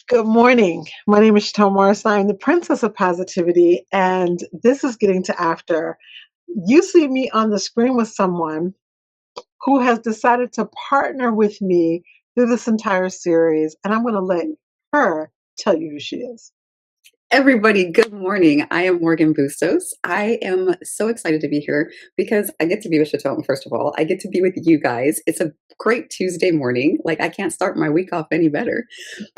Good morning. My name is Chatone Morrison. I'm the Princess of Positivity, and this is Getting to After. You see me on the screen with someone who has decided to partner with me through this entire series, and I'm going to let her tell you who she is. Everybody, good morning. I am Morgan Bustos. I am so excited to be here because I get to be with Chatone, first of all. I get to be with you guys. It's a great Tuesday morning. Like, I can't start my week off any better.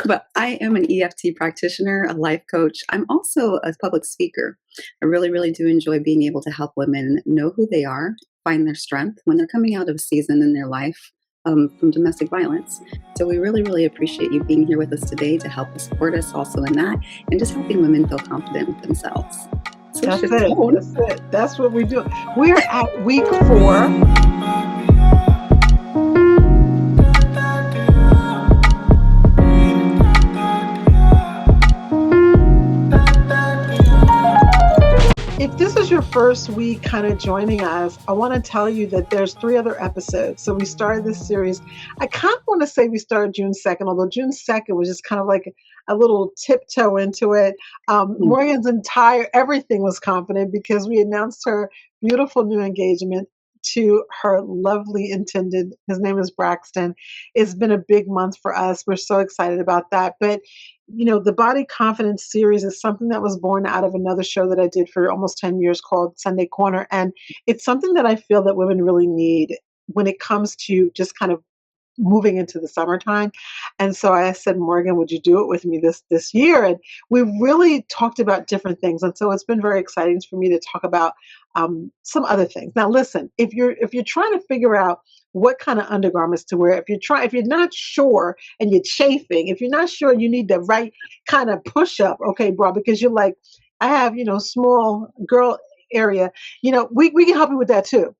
But I am an EFT practitioner, a life coach. I'm also a public speaker. I really, really do enjoy being able to help women know who they are, find their strength when they're coming out of a season in their life from domestic violence. So we really, really appreciate you being here with us today to help us support us also in that and just helping women feel confident with themselves. So That's it. Chatone, That's it. That's what we do. We're at week 4. If this is your first week kind of joining us, I want to tell you that there's 3 other episodes. So we started this series. I kind of want to say we started June 2nd, although June 2nd was just kind of like a little tiptoe into it. Morgan's entire everything was confident because we announced her beautiful new engagement to her lovely intended. His name is Braxton. It's been a big month for us. We're so excited about that. But the body confidence series is something that was born out of another show that I did for almost 10 years called Sunday Corner. And it's something that I feel that women really need when it comes to just kind of moving into the summertime. And so I said, Morgan, would you do it with me this year? And we really talked about different things. And so it's been very exciting for me to talk about some other things. Now, listen, if you're trying to figure out what kind of undergarments to wear, if you're not sure and you're chafing, if you're not sure you need the right kind of push up, okay, bro, because you're like, I have, small girl area, we can help you with that too.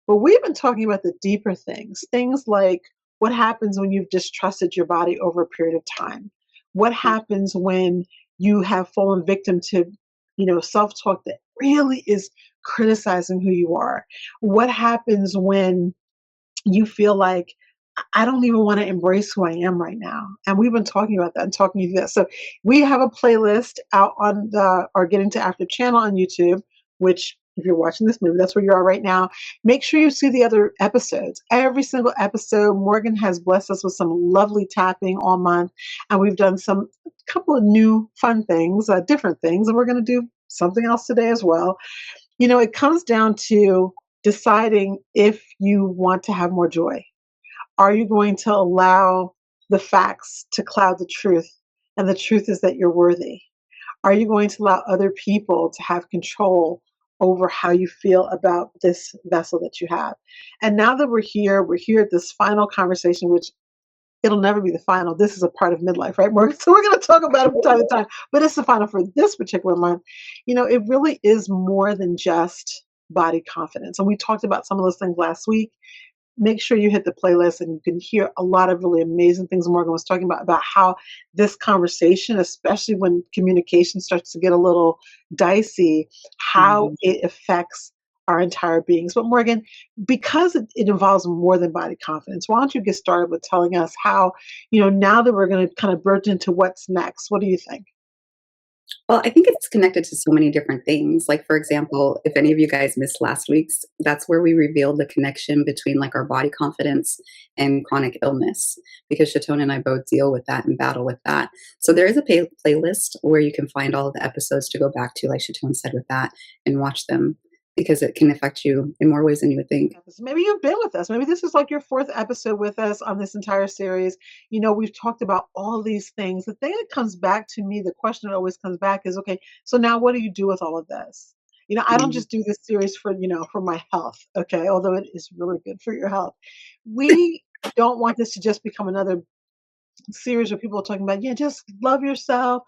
But we've been talking about the deeper things like what happens when you've distrusted your body over a period of time? What happens when you have fallen victim to, self talk that really is criticizing who you are? What happens when you feel like, I don't even want to embrace who I am right now? And we've been talking about that and talking to you this. So we have a playlist out on our Getting to After channel on YouTube, which if you're watching this movie, that's where you are right now. Make sure you see the other episodes. Every single episode, Morgan has blessed us with some lovely tapping all month. And we've done some couple of new fun things, different things. And we're going to do something else today as well. It comes down to deciding if you want to have more joy. Are you going to allow the facts to cloud the truth? And the truth is that you're worthy. Are you going to allow other people to have control over how you feel about this vessel that you have? And now that we're here at this final conversation, which it'll never be the final. This is a part of midlife, right, Morgan? So we're going to talk about it from time to time, but it's the final for this particular month. It really is more than just body confidence. And we talked about some of those things last week. Make sure you hit the playlist and you can hear a lot of really amazing things Morgan was talking about how this conversation, especially when communication starts to get a little dicey, how Mhm. it affects our entire beings. But Morgan, because it involves more than body confidence, why don't you get started with telling us how, now that we're going to kind of burst into what's next, what do you think? Well, I think it's connected to so many different things. Like, for example, if any of you guys missed last week's, that's where we revealed the connection between like our body confidence and chronic illness, because Chatone and I both deal with that and battle with that. So there is a playlist where you can find all of the episodes to go back to, like Chatone said, with that and watch them because it can affect you in more ways than you would think. Maybe you've been with us. Maybe this is like your 4th episode with us on this entire series. We've talked about all these things. The thing that comes back to me, the question that always comes back is, okay, so now what do you do with all of this? I don't Mhm. just do this series for my health, okay, although it is really good for your health. We don't want this to just become another series where people are talking about, yeah, just love yourself,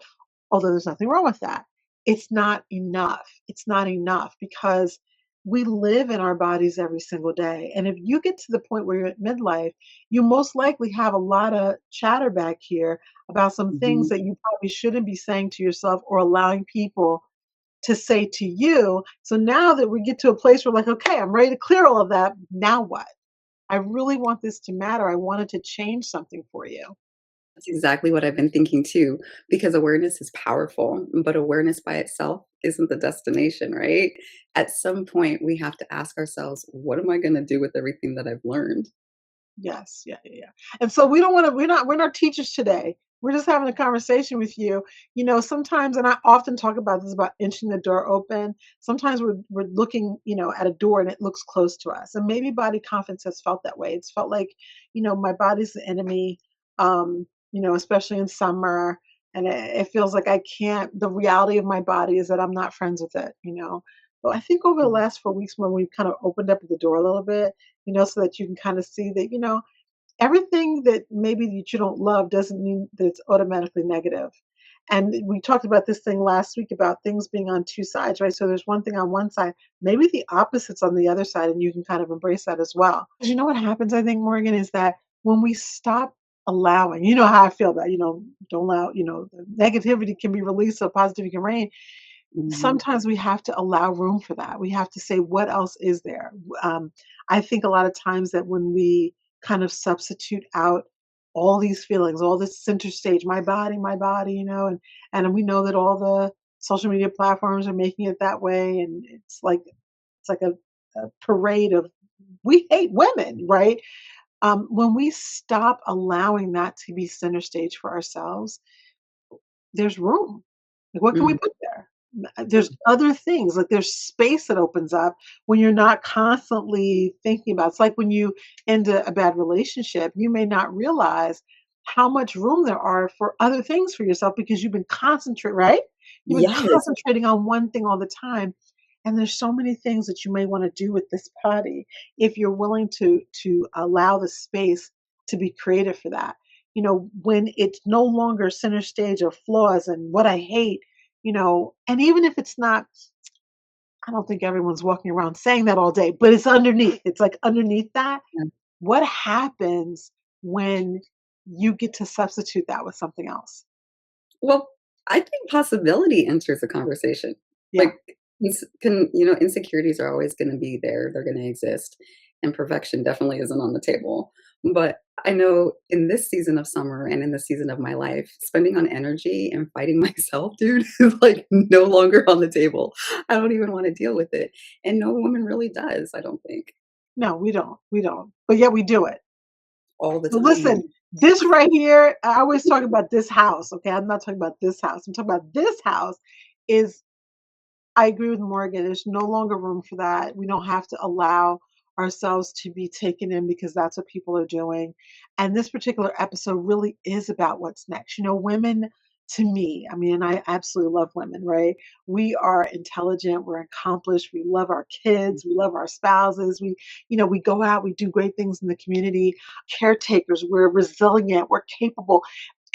although there's nothing wrong with that. It's not enough. It's not enough because we live in our bodies every single day. And if you get to the point where you're at midlife, you most likely have a lot of chatter back here about some things Mhm. that you probably shouldn't be saying to yourself or allowing people to say to you. So now that we get to a place where, like, okay, I'm ready to clear all of that. Now what? I really want this to matter. I want it to change something for you. That's exactly what I've been thinking too, because awareness is powerful, but awareness by itself isn't the destination, right? At some point, we have to ask ourselves, what am I going to do with everything that I've learned? Yes, yeah, yeah, yeah. And so we don't want to. We're not teachers today. We're just having a conversation with you. Sometimes, and I often talk about this about inching the door open. Sometimes we're looking, at a door and it looks close to us. And maybe body confidence has felt that way. It's felt like, my body's the enemy. Especially in summer, and it feels like I can't. The reality of my body is that I'm not friends with it. But I think over the Mm. last 4 weeks, when we've kind of opened up the door a little bit, so that you can kind of see that, everything that maybe that you don't love doesn't mean that it's automatically negative. And we talked about this thing last week about things being on two sides, right? So there's one thing on one side, maybe the opposite's on the other side, and you can kind of embrace that as well. 'Cause you know what happens, I think, Morgan, is that when we stop allowing, you know how I feel about, don't allow, the negativity can be released so positivity can reign. Mhm. Sometimes we have to allow room for that. We have to say, what else is there? I think a lot of times that when we kind of substitute out all these feelings, all this center stage, my body, and we know that all the social media platforms are making it that way, and it's like a parade of we hate women, right? When we stop allowing that to be center stage for ourselves, there's room. Like, what can we Mhm. put there? There's other things, like, there's space that opens up when you're not constantly thinking about it's like when you end a bad relationship, you may not realize how much room there are for other things for yourself because you've been concentrating, right? You've been Yes. concentrating on one thing all the time, and there's so many things that you may wanna do with this body if you're willing to allow the space to be creative for that. When it's no longer center stage of flaws and what I hate, and even if it's not, I don't think everyone's walking around saying that all day, but it's underneath. It's like underneath that. What happens when you get to substitute that with something else? Well, I think possibility enters the conversation. Yeah. Like, insecurities are always gonna be there, they're gonna exist, and perfection definitely isn't on the table. But I know in this season of summer and in this season of my life, spending on energy and fighting myself, dude, is, like, no longer on the table. I don't even wanna deal with it, and no woman really does, I don't think, No, we don't. We don't. But yet we do it. all the So listen, time. this right here, I always talk about this house. Okay. I'm not talking about this house. I'm talking about this house is I agree with Morgan. There's no longer room for that. We don't have to allow ourselves to be taken in because that's what people are doing. And this particular episode really is about what's next. Women, to me, I mean, I absolutely love women, right? We are intelligent, we're accomplished, we love our kids, we love our spouses, we go out, we do great things in the community, caretakers, we're resilient, we're capable,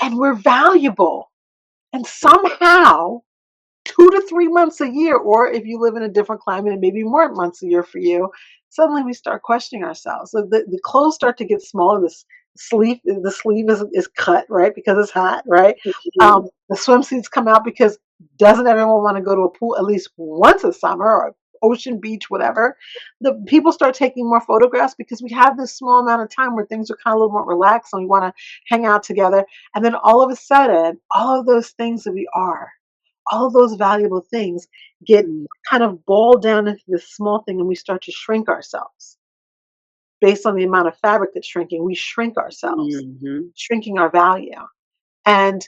and we're valuable. And somehow 2 to 3 months a year, or if you live in a different climate and maybe more months a year for you, suddenly we start questioning ourselves. So the clothes start to get smaller. The sleeve is cut, right? Because it's hot, right? Mhm. The swimsuits come out because doesn't everyone want to go to a pool at least once a summer or ocean, beach, whatever? The people start taking more photographs because we have this small amount of time where things are kind of a little more relaxed and we want to hang out together. And then all of a sudden, all of those things that we are, all of those valuable things get Mm. kind of boiled down into this small thing and we start to shrink ourselves based on the amount of fabric that's shrinking. We shrink ourselves, Mhm. shrinking our value. And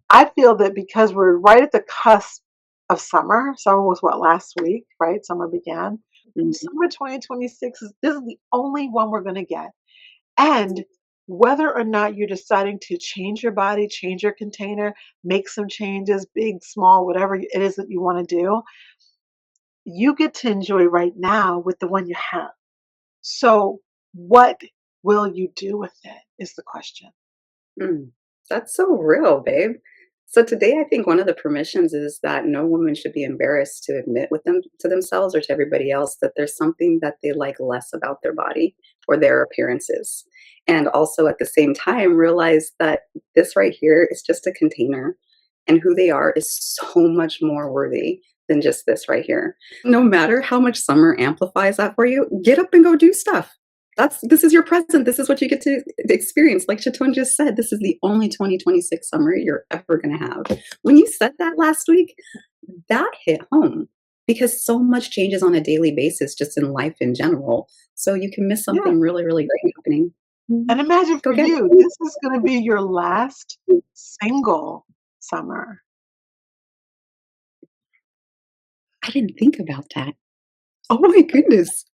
I feel that because we're right at the cusp of summer, summer was what, last week, right? Summer began. Mhm. Summer 2026 this is the only one we're going to get. And whether or not you're deciding to change your body, change your container, make some changes, big, small, whatever it is that you want to do, you get to enjoy right now with the one you have. So, what will you do with it is the question. Mm, that's so real, babe. So today, I think one of the permissions is that no woman should be embarrassed to admit with them to themselves or to everybody else that there's something that they like less about their body or their appearances. And also at the same time, realize that this right here is just a container and who they are is so much more worthy than just this right here. No matter how much summer amplifies that for you, get up and go do stuff. This is your present. This is what you get to experience. Like Chatone just said, this is the only 2026 summer you're ever going to have. When you said that last week, that hit home because so much changes on a daily basis just in life in general. So you can miss Yeah. something really, really great happening. And imagine Go for get you, it. this is going to be your last single summer. I didn't think about that. Oh my goodness.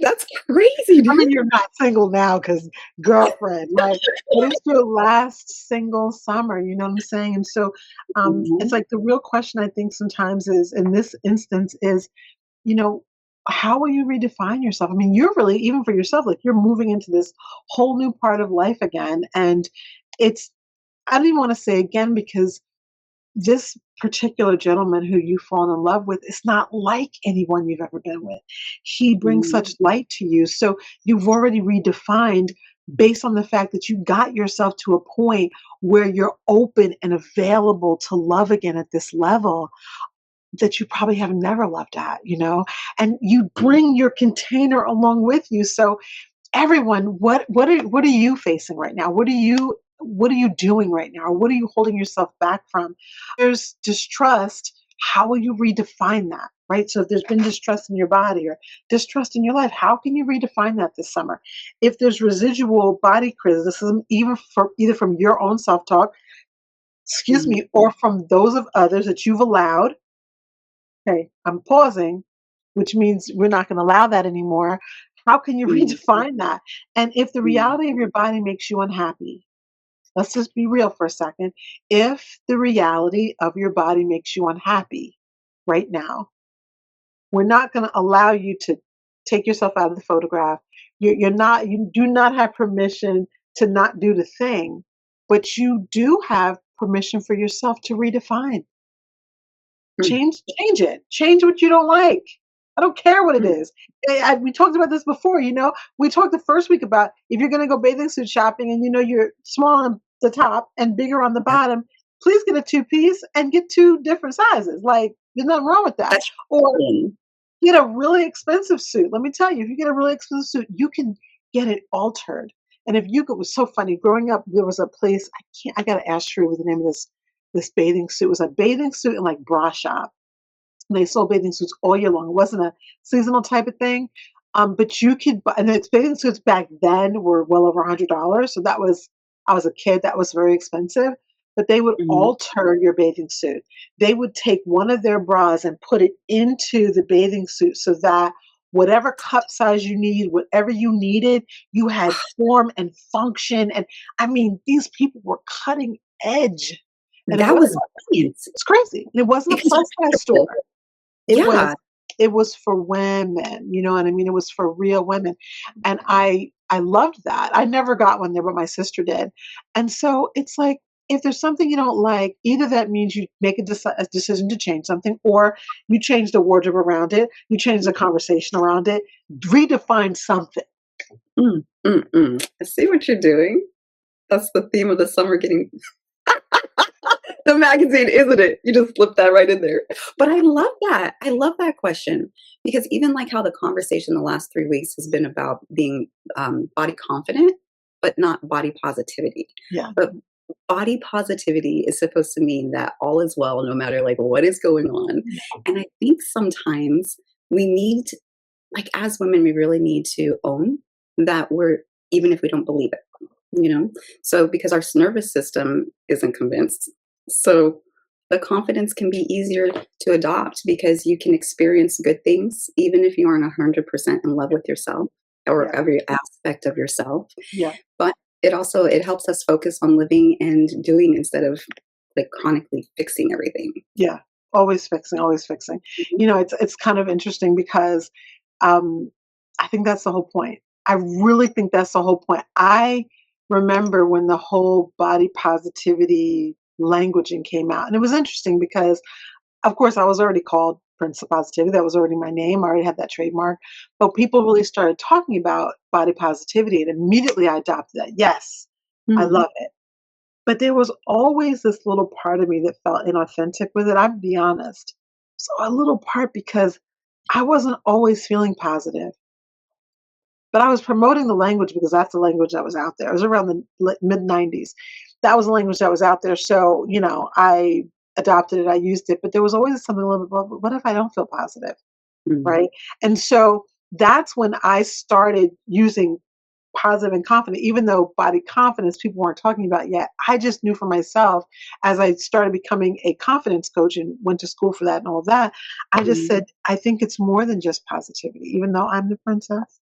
That's crazy, I dude. mean, you're not single now because girlfriend, right? But it's your last single summer, you know what I'm saying? And so it's Mhm. like the real question I think sometimes is in this instance is, you know, how will you redefine yourself? I mean, you're really, even for yourself, like you're moving into this whole new part of life again. And it's, I don't even want to say again because this particular gentleman who you've fallen in love with is not like anyone you've ever been with. He brings Mhm. such light to you. So you've already redefined based on the fact that you got yourself to a point where you're open and available to love again at this level that you probably have never loved at, you know, and you bring your container along with you. So everyone, what are you facing right now? What are you doing right now? Or what are you holding yourself back from? There's distrust. How will you redefine that? Right. So if there's been distrust in your body or distrust in your life, how can you redefine that this summer? If there's residual body criticism, even from either from your own self-talk, excuse Mhm. me, or from those of others that you've allowed, okay, I'm pausing, which means we're not going to allow that anymore. How can you Mhm. redefine that? And if the Mhm. reality of your body makes you unhappy, let's just be real for a second. If the reality of your body makes you unhappy right now, we're not going to allow you to take yourself out of the photograph. You do not have permission to not do the thing, but you do have permission for yourself to redefine. Mm. Change it. Change what you don't like. I don't care what it Mm. is. We talked about this before, you know. We talked the first week about if you're gonna go bathing suit shopping and you know you're small on the top and bigger on the Yeah, bottom, please get a two-piece and get two different sizes. Like there's nothing wrong with that. that's Or mm. get a really expensive suit. Let me tell you, if you get a really expensive suit, you can get it altered. And if you go, it was so funny. Growing up, there was a place I gotta ask you what the name of this bathing suit. It was a bathing suit and like bra shop. They sold bathing suits all year long. It wasn't a seasonal type of thing. But you could buy, and the bathing suits back then were well over $100. So that was, I was a kid, that was very expensive. But they would Mhm. alter your bathing suit. They would take one of their bras and put it into the bathing suit so that whatever cup size you need, whatever you needed, you had form and function. And I mean, these people were cutting edge. And it That wasn't, was brilliant it's crazy. And it wasn't a because plus you're size comfortable. store. It Yeah. was it was for women, you know what I mean? It was for real women, and I loved that. I never got one there, but my sister did. And so it's like, if there's something you don't like, either that means you make a decision to change something, or you change the wardrobe around it, you change the conversation around it, redefine something. Mm, mm, mm. I see what you're doing. That's the theme of the summer getting the magazine, isn't it? You just slipped that right in there. But I love that. I love that question because even like how the conversation the last 3 weeks has been about being body confident, but not body positivity. Yeah, But body positivity is supposed to mean that all is well no matter like what is going on. And I think sometimes we need like as women we really need to own that we're even if we don't believe it, you know? So because our nervous system isn't convinced. So the confidence can be easier to adopt because you can experience good things even if you aren't 100% in love with yourself or yeah, every aspect of yourself. yeah, But it helps us focus on living and doing instead of like chronically fixing everything. yeah. Always fixing, always fixing. Mhm. You know, it's kind of interesting because Um, I think that's the whole point. I really think that's the whole point. I remember when the whole body positivity languaging came out. And it was interesting because, of course, I was already called Prince of Positivity. That was already my name. I already had that trademark. But people really started talking about body positivity. And immediately I adopted that. Yes, I Mm. love it. But there was always this little part of me that felt inauthentic with it. I'd be honest. So a little part because I wasn't always feeling positive. but I was promoting the language because that's the language that was out there. It was around the mid 90s. That was the language that was out there. So, I adopted it, I used it, but there was always something a little bit, well, what if I don't feel positive? Mm. Right. And so that's when I started using positive and confident, even though body confidence people weren't talking about yet. I just knew for myself as I started becoming a confidence coach and went to school for that and all of that. I just Mm. said, I think it's more than just positivity, even though I'm the princess.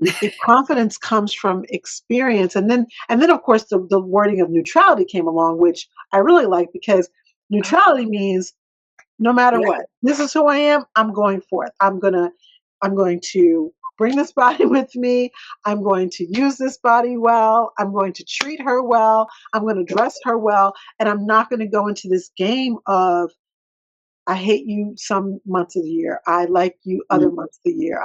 The confidence comes from experience. And then of course the wording of neutrality came along, which I really like because neutrality means no matter Yeah. what, this is who I am. I'm going forth. I'm going to bring this body with me. I'm going to use this body well. I'm going to treat her well. I'm going to dress her well. And I'm not going to go into this game of I hate you some months of the year. I like you other Mm. months of the year.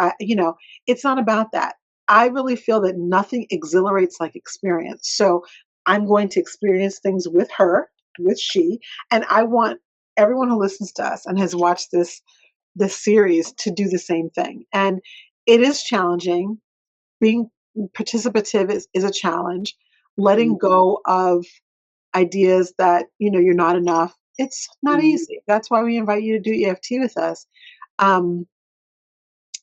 It's not about that. I really feel that nothing exhilarates like experience. So I'm going to experience things with her, with she, and I want everyone who listens to us and has watched this series to do the same thing. And it is challenging. Being participative is a challenge. Letting Mm. go of ideas that you're not enough, it's not Mm. easy. That's why we invite you to do EFT with us. Um,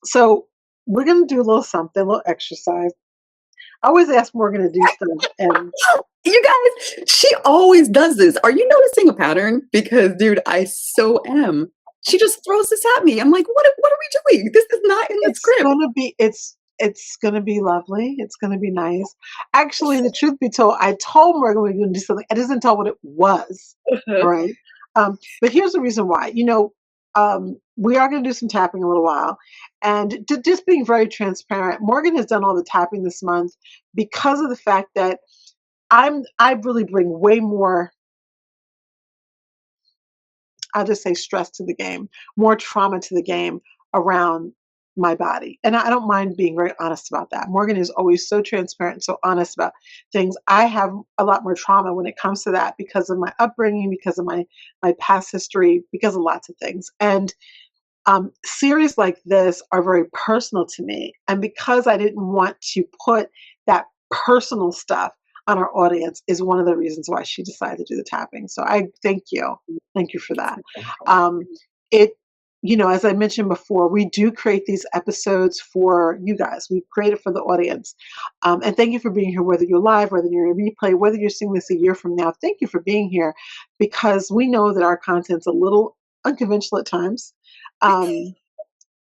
so we're going to do a little something, a little exercise. I always ask Morgan to do stuff, and You guys, she always does this. Are you noticing a pattern? Because, dude, I so am. She just throws this at me. I'm like, what are we doing? This is not in the it's script. gonna be it's gonna be lovely. It's gonna be nice. Actually, the truth be told, I told Morgan we were gonna do something. I didn't tell what it was. All right. But here's the reason why. We are gonna do some tapping in a little while. And just being very transparent, Morgan has done all the tapping this month because of the fact that I really bring way more, I'll just say stress to the game, more trauma to the game around my body. And I don't mind being very honest about that. Morgan is always so transparent and so honest about things. I have a lot more trauma when it comes to that because of my upbringing, because of my past history, because of lots of things. And series like this are very personal to me. And because I didn't want to put that personal stuff on our audience is one of the reasons why she decided to do the tapping. So I thank you. Thank you for that. Um, it, as I mentioned before, we do create these episodes for you guys. We create it for the audience. And thank you for being here, whether you're live, whether you're in replay, whether you're seeing this a year from now. Thank you for being here because we know that our content's a little unconventional at times. um,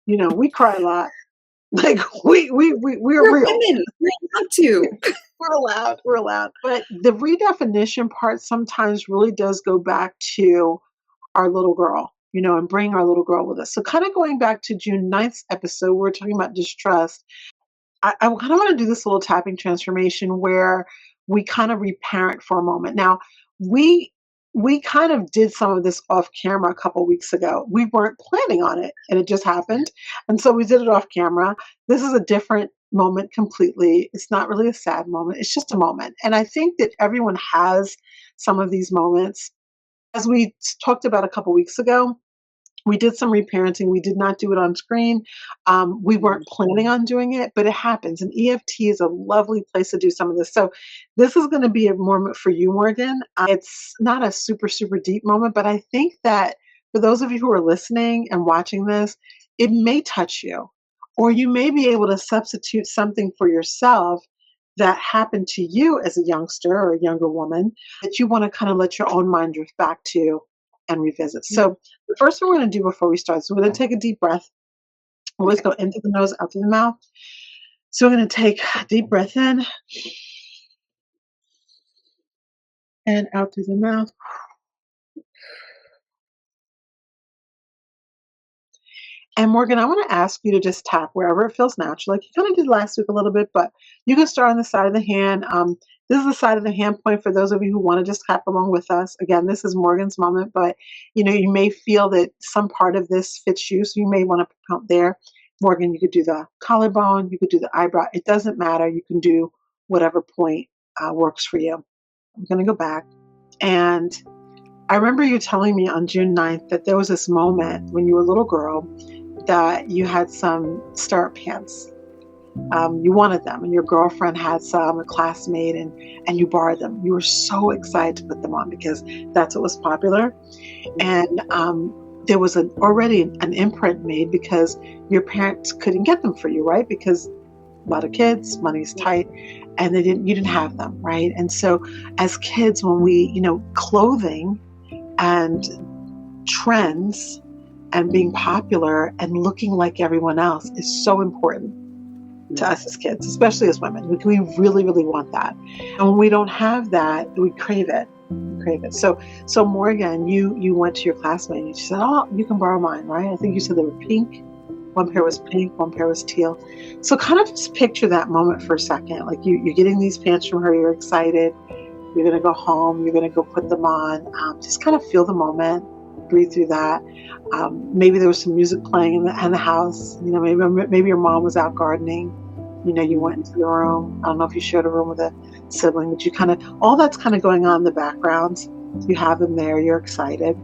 we cry a lot. Like we're We're real. women. We're allowed to. We're allowed. We're allowed. But the redefinition part sometimes really does go back to our little girl, and bring our little girl with us. So kind of going back to June 9th episode, we're talking about distrust. I kind of want to do this little tapping transformation where we kind of reparent for a moment. Now, we we kind of did some of this off camera a couple weeks ago. We weren't planning on it, and it just happened. And so we did it off camera. This is a different moment completely. It's not really a sad moment. It's just a moment. And I think that everyone has some of these moments. As we talked about a couple weeks ago, we did some reparenting. We did not do it on screen. We weren't planning on doing it, but it happens. And EFT is a lovely place to do some of this. So this is going to be a moment for you, Morgan. It's not a super, super deep moment, but I think that for those of you who are listening and watching this, it may touch you, or you may be able to substitute something for yourself that happened to you as a youngster or a younger woman that you want to kind of let your own mind drift back to and revisit. So the first thing we're going to do before we start, so we're going to take a deep breath. Always go into the nose, out through the mouth. So we're going to take a deep breath in and out through the mouth. And Morgan, I want to ask you to just tap wherever it feels natural. Like you kind of did last week a little bit, but you can start on the side of the hand. This is the side of the hand point for those of you who want to just tap along with us. Again, this is Morgan's moment, but you may feel that some part of this fits you, so you may want to come there. Morgan, you could do the collarbone, you could do the eyebrow. It doesn't matter. You can do whatever point works for you. I'm going to go back. And I remember you telling me on June 9th that there was this moment when you were a little girl that you had some stirrup pants. you wanted them, and your girlfriend had some, a classmate, and you borrowed them. You were so excited to put them on because that's what was popular. And there was already an imprint made because your parents couldn't get them for you, right? Because a lot of kids, money's tight, and you didn't have them, right? And so as kids, when we, clothing and trends and being popular and looking like everyone else is so important to us as kids, especially as women. We really, really want that. And when we don't have that, we crave it. So Morganne, you went to your classmate and she said, "Oh, you can borrow mine," right? I think you said they were pink. One pair was pink, one pair was teal. So kind of just picture that moment for a second. Like you're getting these pants from her, you're excited. You're going to go home, you're going to go put them on. Just kind of feel the moment, breathe through that. Maybe there was some music playing in the house. Maybe your mom was out gardening. You went into the room. I don't know if you shared a room with a sibling, but all that's kind of going on in the background. You have them there, you're excited.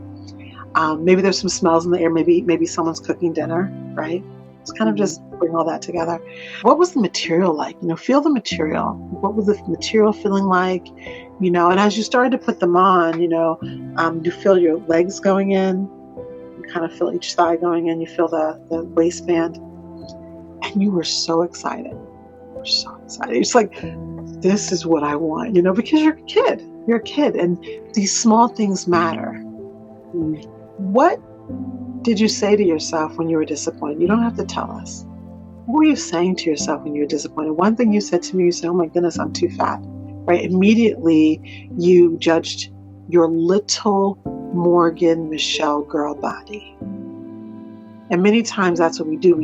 Maybe there's some smells in the air. Maybe someone's cooking dinner, right? It's kind of just bring all that together. What was the material like? Feel the material. What was the material feeling like? And as you started to put them on, you feel your legs going in. You kind of feel each thigh going in. You feel the waistband. And you were so excited. You were so excited. It's like, this is what I want, because you're a kid. You're a kid. And these small things matter. What did you say to yourself when you were disappointed? You don't have to tell us. What were you saying to yourself when you were disappointed? One thing you said to me, you said, "Oh my goodness, I'm too fat." Right? Immediately, you judged your little Morganne Michelle girl body. And many times that's what we do.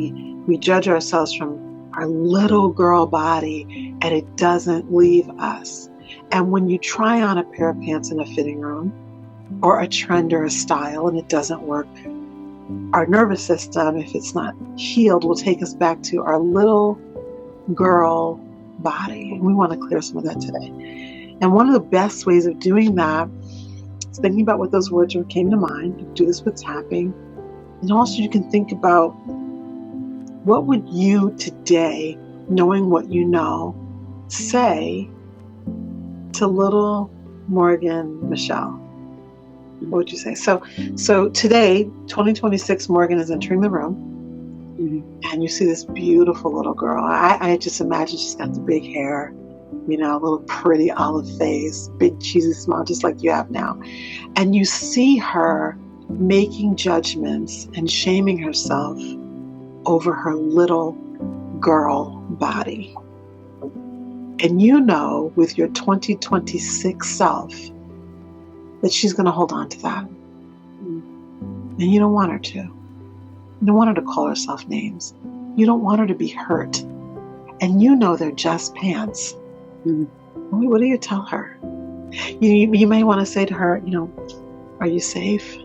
We judge ourselves from our little girl body, and it doesn't leave us. And when you try on a pair of pants in a fitting room, or a trend or a style, and it doesn't work, our nervous system, if it's not healed, will take us back to our little girl body. And we want to clear some of that today. And one of the best ways of doing that is thinking about what those words came to mind. You can do this with tapping. And also you can think about, what would you today, knowing what you know, say to little Morganne Michelle? What would you say? So today, 2026, Morganne is entering the room, and you see this beautiful little girl. I just imagine she's got the big hair, a little pretty olive face, big cheesy smile, just like you have now. And you see her making judgments and shaming herself over her little girl body. And with your 2026 self, that she's going to hold on to that. And you don't want her to. You don't want her to call herself names. You don't want her to be hurt. And they're just pants. What do you tell her? You may want to say to her, "Are you safe?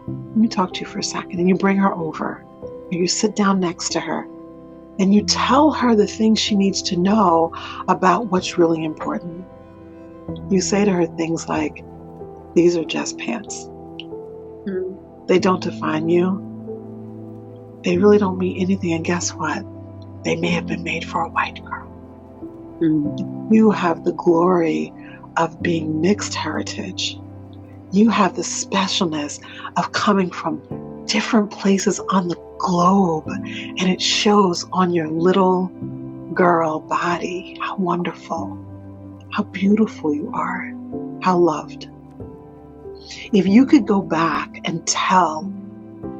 Let me talk to you for a second." And you bring her over. Or you sit down next to her. And you tell her the things she needs to know about what's really important. You say to her things like, "These are just pants. They don't define you. They really don't mean anything. And guess what? They may have been made for a white girl. You have the glory of being mixed heritage. You have the specialness of coming from different places on the globe. And it shows on your little girl body. How wonderful. How beautiful you are. How loved." If you could go back and tell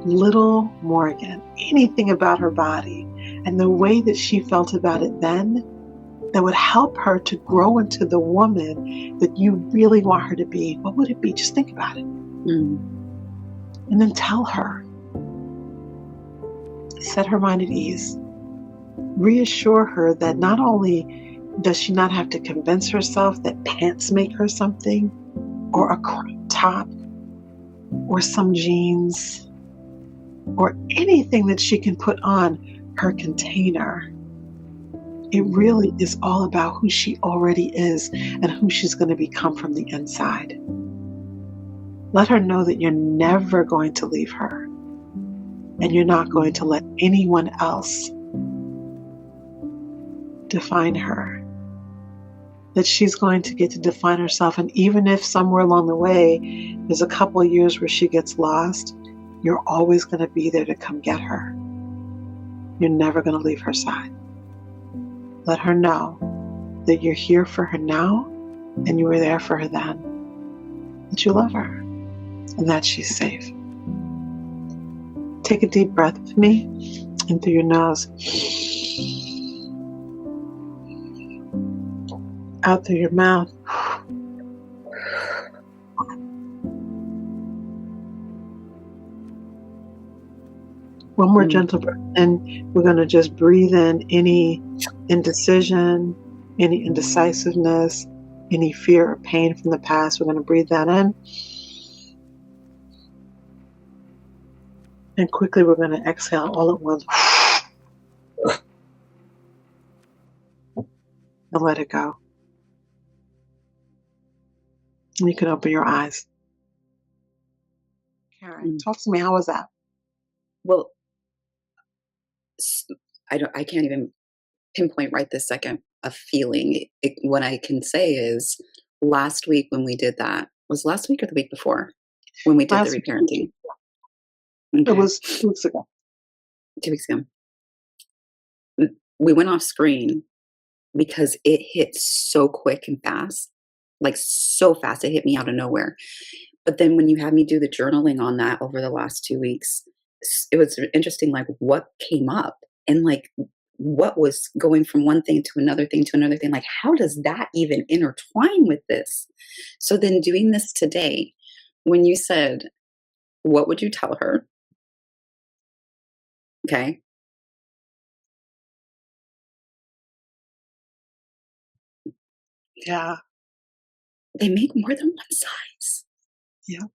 little Morganne anything about her body and the way that she felt about it then, that would help her to grow into the woman that you really want her to be, what would it be? Just think about it. And then tell her. Set her mind at ease. Reassure her that not only does she not have to convince herself that pants make her something, or a crop top, or some jeans, or anything that she can put on her container. It really is all about who she already is and who she's going to become from the inside. Let her know that you're never going to leave her, and you're not going to let anyone else define her. That she's going to get to define herself. And even if somewhere along the way, there's a couple of years where she gets lost, you're always going to be there to come get her. You're never going to leave her side. Let her know that you're here for her now and you were there for her then. That you love her and that she's safe. Take a deep breath with me in through your nose. Out through your mouth. One more gentle breath. And we're going to just breathe in any indecision, any indecisiveness, any fear or pain from the past. We're going to breathe that in. And quickly we're going to exhale all at once. And let it go. And you can open your eyes. Karen, talk to me. How was that? Well, I can't even pinpoint right this second a feeling. What I can say is last week when we did that, was last week or the week before when we did the reparenting? Okay. It was 2 weeks ago. 2 weeks ago. We went off screen because it hit so quick and fast, like so fast. It hit me out of nowhere. But then when you had me do the journaling on that over the last 2 weeks, it was interesting, like what came up and like what was going from one thing to another thing to another thing. Like, how does that even intertwine with this? So then doing this today, when you said, what would you tell her? Okay. Yeah. They make more than one size. Yeah.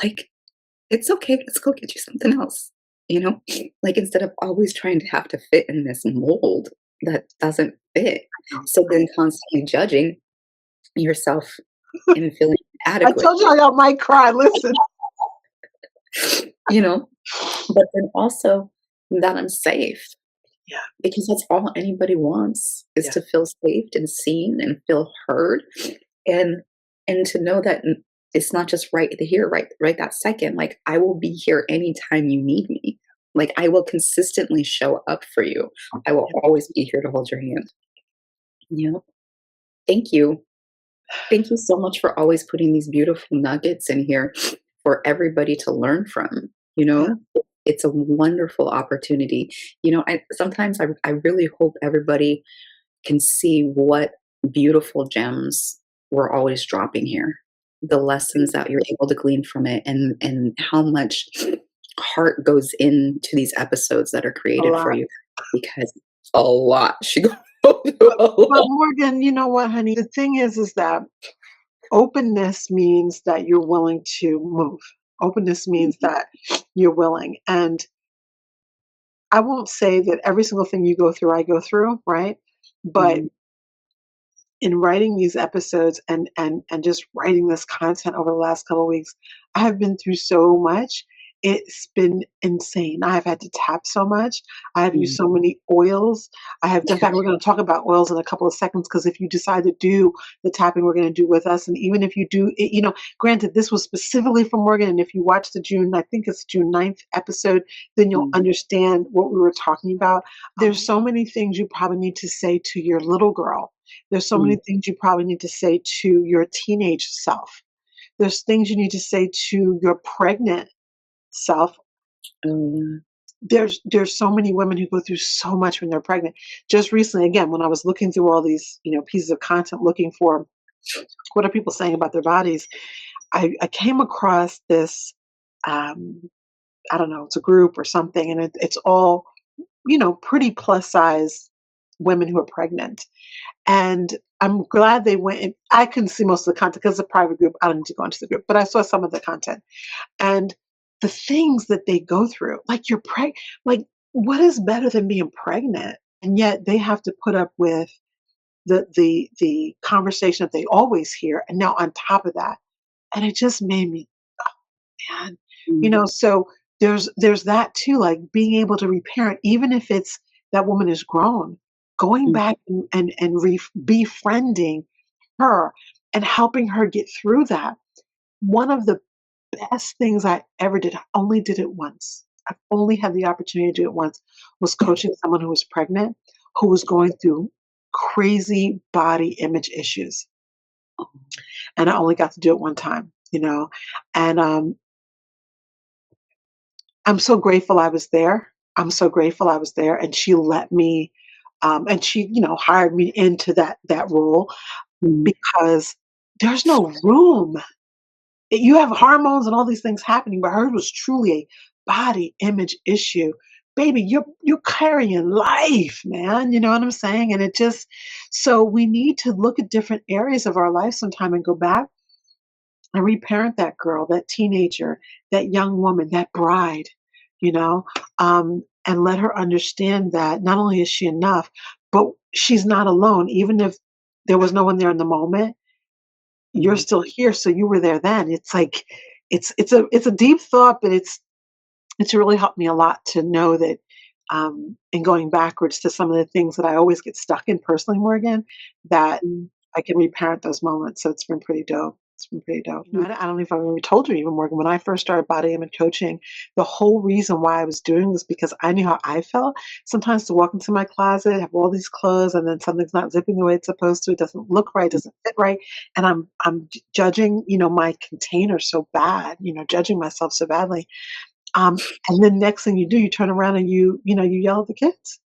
Like, it's okay. Let's go get you something else. You know, like instead of always trying to have to fit in this mold that doesn't fit. So then constantly judging yourself and feeling adequate. I told you I might cry. Listen. You know, but then also that I'm safe. Yeah. Because that's all anybody wants is to feel safe and seen and feel heard. And to know that it's not just right here, right that second. Like I will be here anytime you need me. Like I will consistently show up for you. I will always be here to hold your hand. You know? Thank you. Thank you so much for always putting these beautiful nuggets in here for everybody to learn from. You know, it's a wonderful opportunity. You know, sometimes I really hope everybody can see what beautiful gems we're always dropping here. The lessons that you're able to glean from it and how much heart goes into these episodes that are created for you, because a lot should go. But Morgan, you know what, honey? The thing is that openness means that you're willing to move. Openness means that you're willing. And I won't say that every single thing you go through, I go through, right? But in writing these episodes and just writing this content over the last couple of weeks, I have been through so much. It's been insane. I have had to tap so much. I have used so many oils. In fact, we're going to talk about oils in a couple of seconds, because if you decide to do the tapping we're going to do with us, and even if you do, you know, granted, this was specifically for Morgan, and if you watch the I think it's June 9th episode, then you'll understand what we were talking about. There's so many things you probably need to say to your little girl. There's so many things you probably need to say to your teenage self. There's things you need to say to your pregnant self. There's so many women who go through so much when they're pregnant. Just recently, again, when I was looking through all these, you know, pieces of content, looking for what are people saying about their bodies, I came across this. I don't know, it's a group or something, and it's all, you know, pretty plus size women who are pregnant. And I'm glad they went in. I couldn't see most of the content because it's a private group. I don't need to go into the group, but I saw some of the content. And the things that they go through, like like what is better than being pregnant? And yet they have to put up with the conversation that they always hear. And now on top of that, and it just made me, oh man, you know, so there's that too, like being able to reparent, even if it's that woman is grown. Going Mm. back and befriending her and helping her get through that. One of the best things I ever did, I only did it once. I've only had the opportunity to do it once, was coaching someone who was pregnant, who was going through crazy body image issues. And I only got to do it one time, you know. And I'm so grateful I was there. I'm so grateful I was there. And she let me, and she, hired me into that role Mm. because there's no room. You have hormones and all these things happening, but hers was truly a body image issue. Baby, you're carrying life, man. You know what I'm saying? And it just so we need to look at different areas of our life sometime and go back and reparent that girl, that teenager, that young woman, that bride, you know, and let her understand that not only is she enough, but she's not alone. Even if there was no one there in the moment, you're Mm. still here, so you were there then. It's like it's a deep thought, but it's really helped me a lot to know that in going backwards to some of the things that I always get stuck in personally, Morgan, that Mm. I can reparent those moments. So it's been pretty dope. It's been pretty dope. I don't know if I've ever told you even, Morgan, when I first started body image coaching, the whole reason why I was doing this because I knew how I felt. Sometimes to walk into my closet, have all these clothes, and then something's not zipping the way it's supposed to. It doesn't look right, doesn't fit right, and I'm judging, my container so bad, judging myself so badly. And then next thing you do, you turn around and you yell at the kids.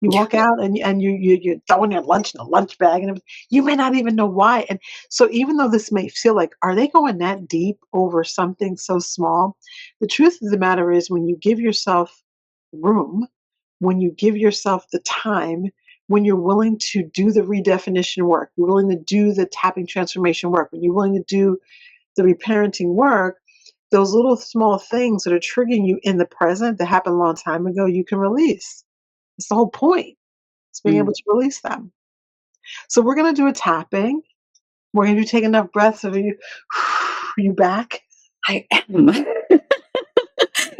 You walk out and you're throwing your lunch in a lunch bag and everything. You may not even know why. And so even though this may feel like, are they going that deep over something so small? The truth of the matter is when you give yourself room, when you give yourself the time, when you're willing to do the redefinition work, you're willing to do the tapping transformation work, when you're willing to do the reparenting work, those little small things that are triggering you in the present that happened a long time ago, you can release. It's the whole point. It's being able Mm. to release them. So we're going to do a tapping. We're going to take enough breaths. Are you, are you back? I am.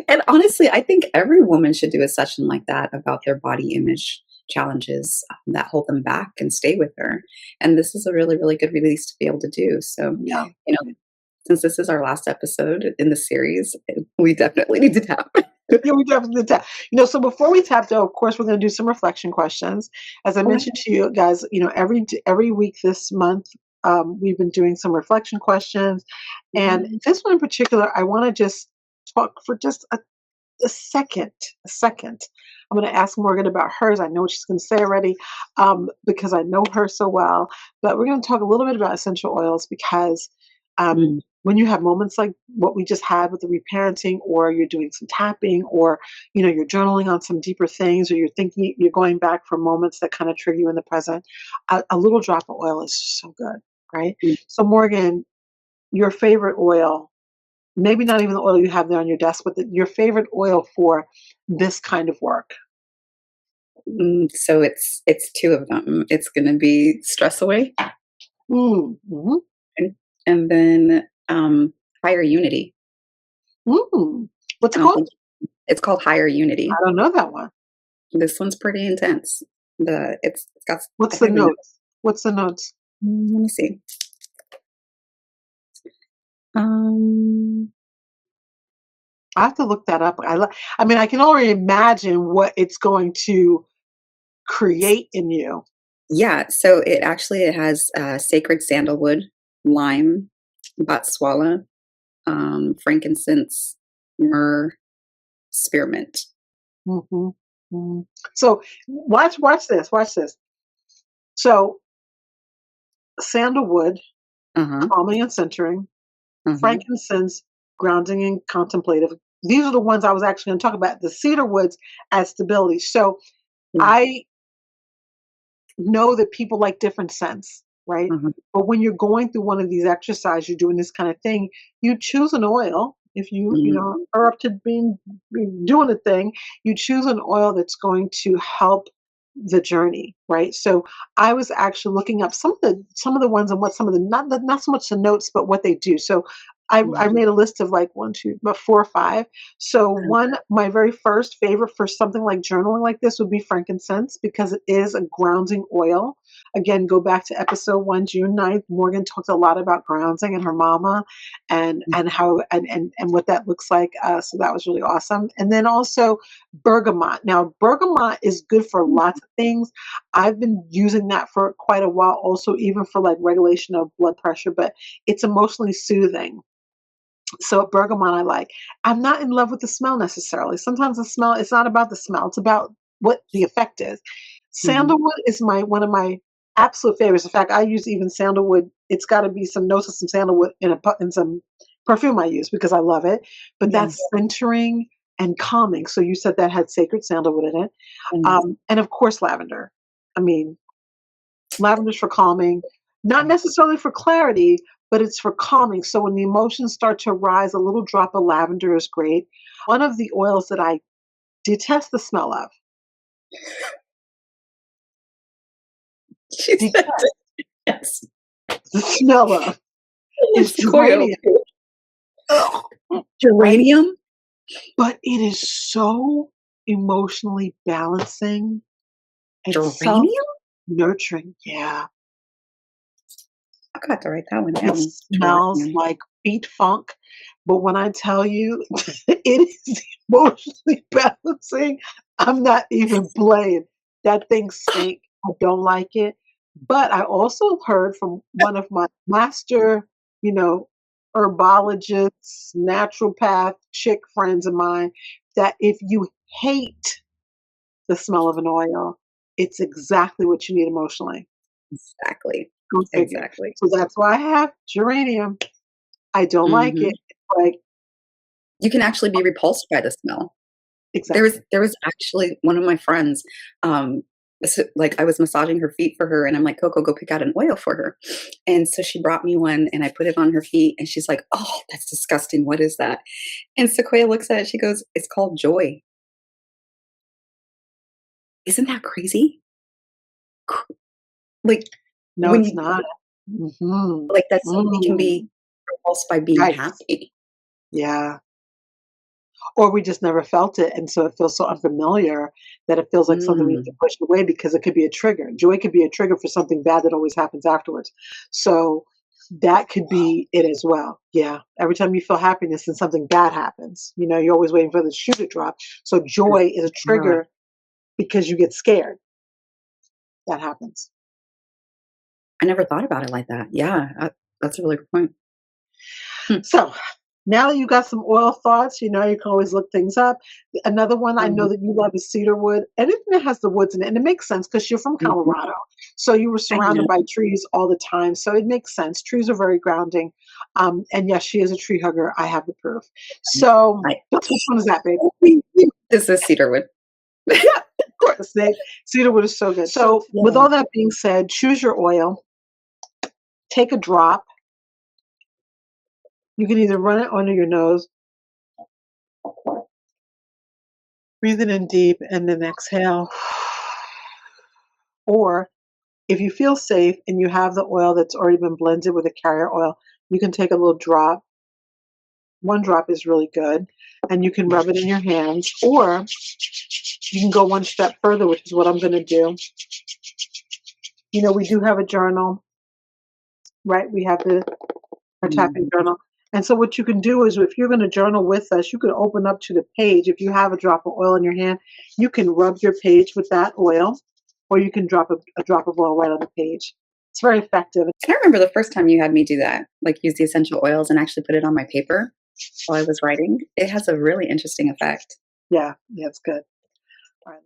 And honestly, I think every woman should do a session like that about their body image challenges that hold them back and stay with her. And this is a really, really good release to be able to do. So, Yeah. since this is our last episode in the series, we definitely need to tap. Yeah, we definitely tap. So before we tap, though, of course, we're going to do some reflection questions. As I Okay. mentioned to you guys, every week this month, we've been doing some reflection questions, and Mhm. this one in particular, I want to just talk for just a second. A second. I'm going to ask Morgan about hers. I know what she's going to say already, because I know her so well. But we're going to talk a little bit about essential oils because Mm. when you have moments like what we just had with the reparenting, or you're doing some tapping, or you're journaling on some deeper things, or you're thinking you're going back for moments that kind of trigger you in the present, a little drop of oil is just so good, right? Mm. So Morgan, your favorite oil, maybe not even the oil you have there on your desk, but your favorite oil for this kind of work. So it's two of them. It's going to be stress away, Mm-hmm. and then higher unity. Mm. What's I it don't called? think it's called higher I unity. don't know that one. This one's pretty intense. It's got, What's I the don't even know. notes? What's the notes? Let me see. Um, I have to look that up. I mean, I can already imagine what it's going to create in you. yeah, so it has sacred sandalwood, lime, batswala, frankincense, myrrh, spearmint. Hmm. Hmm. So watch this. Watch this. So sandalwood, Uh-huh. calming and centering. Uh-huh. Frankincense, grounding and contemplative. These are the ones I was actually going to talk about. The cedar woods as stability. So Mm. I know that people like different scents, right? Uh-huh. But when you're going through one of these exercises, you're doing this kind of thing, you choose an oil. If you, Mhm. are up to doing a thing, you choose an oil that's going to help the journey, right? So I was actually looking up some of the ones and what some of the not so much the notes, but what they do. So I made a list of like one, two, about 4 or 5. So my very first favorite for something like journaling like this would be frankincense because it is a grounding oil. Again, go back to episode 1, June 9th. Morgan talked a lot about grounding and her mama and how and what that looks like. So that was really awesome. And then also bergamot. Now, bergamot is good for lots of things. I've been using that for quite a while, also even for like regulation of blood pressure, but it's emotionally soothing. So bergamot I like. I'm not in love with the smell necessarily. Sometimes the smell, it's not about the smell, it's about what the effect is. Mhm. Sandalwood is my one of my absolute favorites. In fact, I use even sandalwood. It's got to be some notes of some sandalwood in some perfume I use because I love it. But Yeah. that's centering and calming. So you said that had sacred sandalwood in it, And and of course lavender. I mean, lavender's for calming, not necessarily for clarity, but it's for calming. So when the emotions start to rise, a little drop of lavender is great. One of the oils that I detest the smell of, she said detest yes. the smell of, I love is sequoia. geranium. Ugh, right? Geranium? But it is so emotionally balancing and self Geranium? nurturing. Yeah. I got to write that one It down. smells Geranium. like beet funk, but when I tell you it is emotionally balancing, I'm not even playing. That thing stink. I don't like it. But I also heard from one of my master, you know, herbologists, naturopath chick friends of mine, that if you hate the smell of an oil, it's exactly what you need emotionally. Exactly. Go figure. Exactly. So that's why I have geranium. I don't like it. Mhm. It's like You can actually be repulsed by the smell. exactly. There was actually one of my friends, like I was massaging her feet for her, and I'm like, Coco, go pick out an oil for her. And so she brought me one, and I put it on her feet, and she's like, oh, that's disgusting. What is that? And Sequoia looks at it. She goes, it's called joy. Isn't that crazy? Cr- Like No, when it's you not. Mhm. like that somebody can be Mm. repulsed by being Yikes. happy. Yeah. Or we just never felt it, and so it feels so unfamiliar that it feels like something we have to Mm, push away because it could be a trigger. Joy could be a trigger for something bad that always happens afterwards. So that could be it as well. Yeah. Every time you feel happiness and something bad happens, you're always waiting for the shoe to drop. So joy is a yeah. trigger because you get scared. That happens. I never thought about it like that. Yeah, that's a really good point. Hmm. So now that you got some oil thoughts, you can always look things up. Another one I Mhm, know that you love is cedar wood. Anything that has the woods in it, and it makes sense because you're from mhm. Colorado, so you were I know. surrounded by trees all the time. So it makes sense. Trees are very grounding. And yes, she is a tree hugger. I have the proof. So I which one is that, baby? This is cedarwood. Yeah, of course. Cedar wood is so good. So with Yeah. all that being said, choose your oil. Take a drop. You can either run it under your nose, breathe it in deep, and then exhale. Or if you feel safe and you have the oil that's already been blended with a carrier oil, you can take a little drop. One drop is really good, and you can rub it in your hands, or you can go one step further, which is what I'm going to do. We do have a journal, right? We have our tapping Mhm. journal. And so what you can do is if you're going to journal with us, you can open up to the page. If you have a drop of oil in your hand, you can rub your page with that oil, or you can drop a drop of oil right on the page. It's very effective. I remember the first time you had me do that, like use the essential oils and actually put it on my paper while I was writing. It has a really interesting effect. Yeah, yeah, it's good. All right.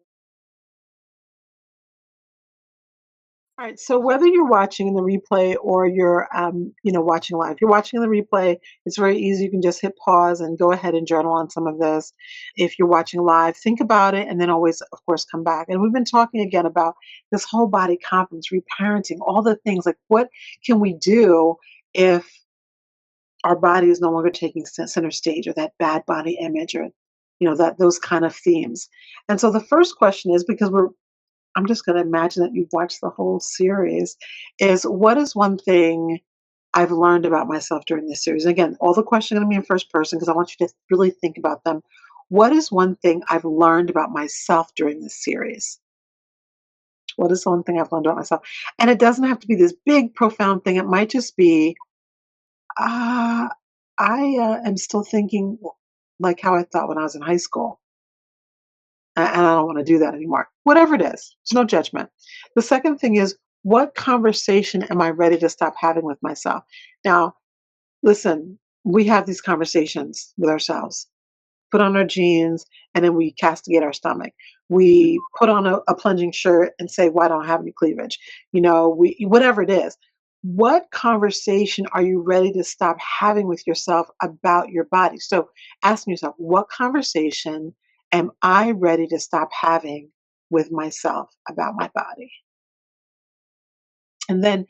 All right. So whether you're watching the replay or you're, watching live, if you're watching the replay, it's very easy. You can just hit pause and go ahead and journal on some of this. If you're watching live, think about it and then always, of course, come back. And we've been talking again about this whole body confidence, reparenting, all the things like what can we do if our body is no longer taking center stage or that bad body image or, that those kind of themes. And so the first question is because I'm just going to imagine that you've watched the whole series. Is what is one thing I've learned about myself during this series. Again, all the questions are going to be in first person because I want you to really think about them. What is one thing I've learned about myself during this series? What is the one thing I've learned about myself? And it doesn't have to be this big, profound thing. It might just be, uh, I am still thinking like how I thought when I was in high school. And I don't want to do that anymore. Whatever it is, there's no judgment. The second thing is, what conversation am I ready to stop having with myself? Now, listen, we have these conversations with ourselves. Put on our jeans and then we castigate our stomach. We put on a plunging shirt and say, "Why don't I have any cleavage?" We whatever it is. What conversation are you ready to stop having with yourself about your body? So asking yourself, what conversation am I ready to stop having with myself about my body? And then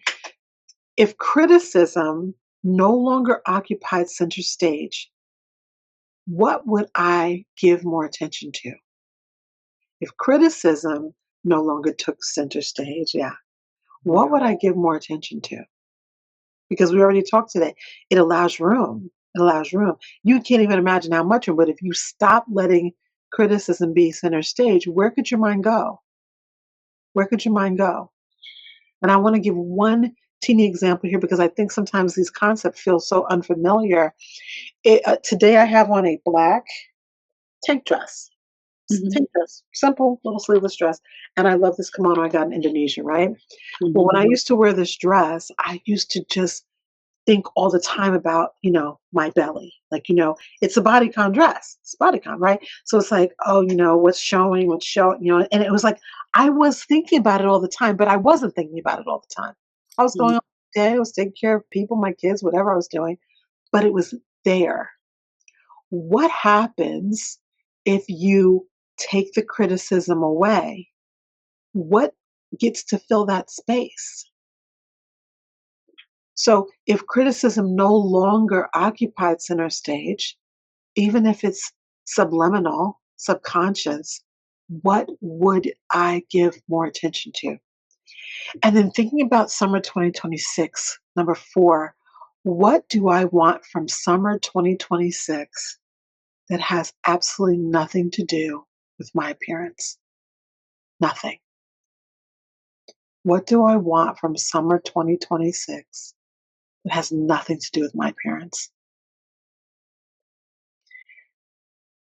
if criticism no longer occupied center stage, what would I give more attention to? If criticism no longer took center stage, yeah, what would I give more attention to? Because we already talked today, it allows room. It allows room. You can't even imagine how much room, but if you stop letting criticism be center stage, where could your mind go? Where could your mind go? And I want to give one teeny example here because I think sometimes these concepts feel so unfamiliar. Today I have on a black tank dress. Mhm, Tank dress, simple little sleeveless dress. And I love this kimono I got in Indonesia, right? Well, mhm, when I used to wear this dress, I used to just think all the time about, my belly. Like, it's a bodycon dress. It's bodycon, right? So it's like, oh, what's showing, and it was like I was thinking about it all the time, but I wasn't thinking about it all the time. I was mhm. going on the day, I was taking care of people, my kids, whatever I was doing, but it was there. What happens if you take the criticism away? What gets to fill that space? So if criticism no longer occupied center stage, even if it's subliminal, subconscious, what would I give more attention to? And then thinking about summer 2026, number four, what do I want from summer 2026 that has absolutely nothing to do with my appearance? Nothing. What do I want from summer 2026 that has nothing to do with my appearance?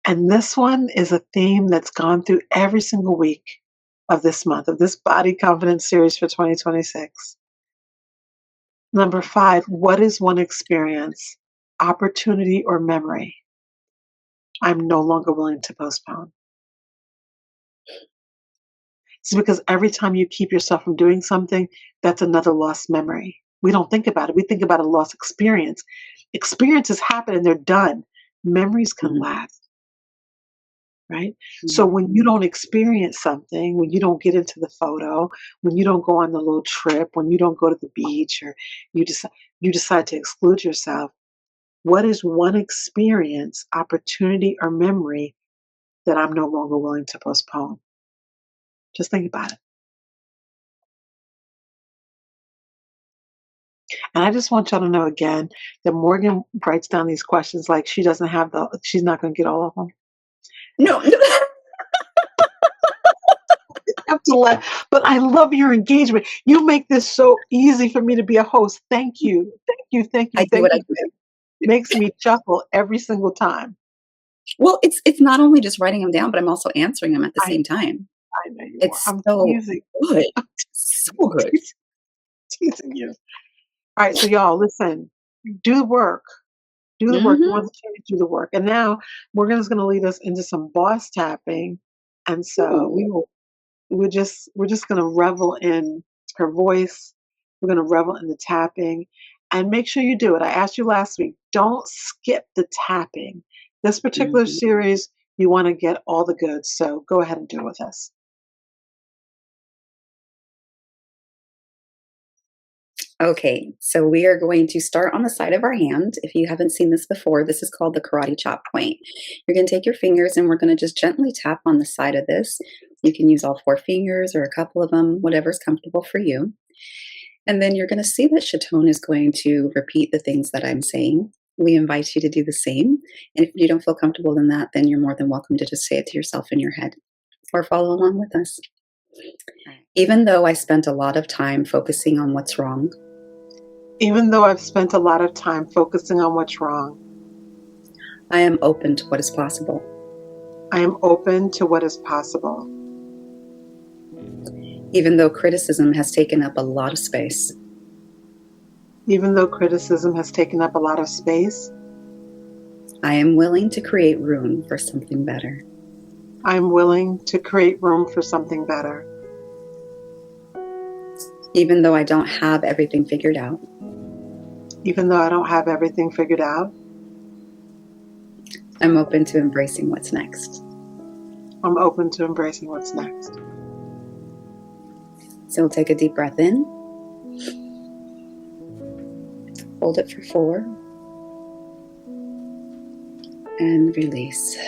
And this one is a theme that's gone through every single week of this month, of this body confidence series for 2026. Number five, what is one experience, opportunity, or memory I'm no longer willing to postpone? It's because every time you keep yourself from doing something, that's another lost memory. We don't think about it. We think about a lost experience. Experiences happen and they're done. Memories can Mhm, last. Right? So mhm, when you don't experience something, when you don't get into the photo, when you don't go on the little trip, when you don't go to the beach or you decide to exclude yourself, what is one experience, opportunity, or memory that I'm no longer willing to postpone? Just think about it. And I just want y'all to know again that Morgan writes down these questions like she's not going to get all of them. No, no. I have to laugh, but I love your engagement. You make this so easy for me to be a host. Thank you. Thank you. Thank I you. do Thank what I you. do. Makes me chuckle every single time. Well, it's not only just writing them down, but I'm also answering them at the I same time. I know you are. It's I'm so teasing. good. I'm So good. teasing, teasing you. All right, so y'all, listen. Do the work. Do the work. You Mhm. want to change, do the work. And now Morgan's going to lead us into some boss tapping, and so Ooh. we're just going to revel in her voice. We're going to revel in the tapping, and make sure you do it. I asked you last week. Don't skip the tapping. This particular Mhm. series, you want to get all the goods. So go ahead and do it with us. Okay, so we are going to start on the side of our hand. If you haven't seen this before, this is called the karate chop point. You're going to take your fingers and we're going to just gently tap on the side of this. You can use all four fingers or a couple of them, whatever's comfortable for you. And then you're going to see that Chatone is going to repeat the things that I'm saying. We invite you to do the same. And if you don't feel comfortable in that, then you're more than welcome to just say it to yourself in your head or follow along with us. Even though I spent a lot of time focusing on what's wrong, Even though I've spent a lot of time focusing on what's wrong, I am open to what is possible. I am open to what is possible. Even though criticism has taken up a lot of space, Even though criticism has taken up a lot of space, I am willing to create room for something better. I am willing to create room for something better. Even though I don't have everything figured out, Even though I don't have everything figured out, I'm open to embracing what's next. I'm open to embracing what's next. So we'll take a deep breath in. Hold it for 4. And release.